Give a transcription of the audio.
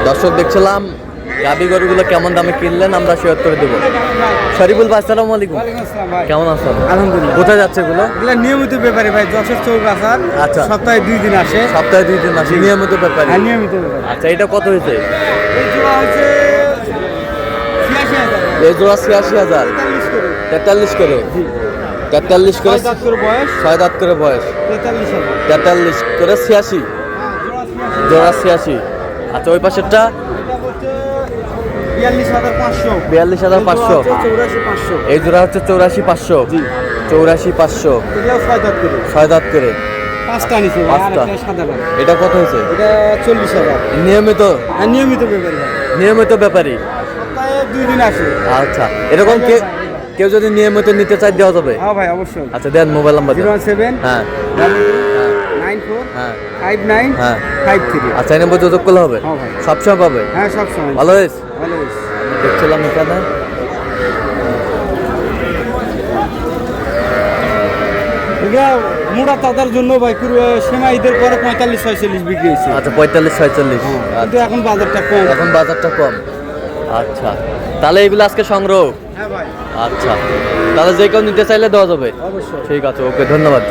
দর্শক দেখছিলাম গাবি গরুগুলো কেমন দামে কিনলেন, আমরা শেয়ার করে দেবো। শরীফুল ভাই আসসালামু আলাইকুম, কেমন আছেন? আলহামদুলিল্লাহ। কোথায় যাচ্ছে এগুলো? এগুলা নিয়মিত ব্যাপারে ভাই, যশোর চৌগাছার। আচ্ছা। সপ্তাহে 2 দিন আসে। সপ্তাহে 2 দিন আসে, নিয়মিত ব্যাপারে। হ্যাঁ, নিয়মিত ব্যাপারে। আচ্ছা, এটা কত হয়েছে? এই জোড়া হচ্ছে 86,000। এই জোড়া 86,000, 43 করে। 43 করে, 6 দাঁত করে বয়স, 6 দাঁত করে বয়স, 43,000। 43 করে 86, জোড়া 86। আচ্ছা, ওই পাশেরটা এটা হচ্ছে 42,500। 42,500। 84,500। এই জোড়া হচ্ছে 84,500। জি। 84,500, এটাও 6 দাঁত করে। 6 দাঁত করে। 5টা নিছে ভাই, আর 5টা। একটা সাদা লাল। এটা কত হয়েছে? এটা 40,000। নিয়মিত, হ্যাঁ, নিয়মিত ব্যাপারে ভাই। নিয়মিত ব্যাপারী। সপ্তাহে 2 দিন আসে। আচ্ছা, এরকম কেউ যদি নিয়মিত নিতে চাই দেওয়া যাবে? হ্যাঁ ভাই, অবশ্যই। আচ্ছা, দেন মোবাইল নাম্বার দেন। 017 হ্যাঁ 94 হ্যাঁ 59 হ্যাঁ। 53। আচ্ছা, এই নম্বর যোগাযোগ করলে হবে? হ্যাঁ ভাই। সবসময় পাবে? হ্যাঁ, সব সময়। ভালো হয়েছে। ভালো হয়েছে। দেখছিলাম এখানে এগুলা মোটা তাদের জন্য ভাই সেমা ঈদের পরে 45-46 বিক্রি হয়েছে। আচ্ছা, 45-46। কিন্তু এখন বাজারটা কম। এখন বাজারটা কম। আচ্ছা, তাহলে এগুলো আজকে সংগ্রহ। হ্যাঁ ভাই, আচ্ছা, তাহলে যে কেউ নিতে চাইলে দেওয়া যাবে? অবশ্যই। ঠিক আছে, ওকে, ধন্যবাদ।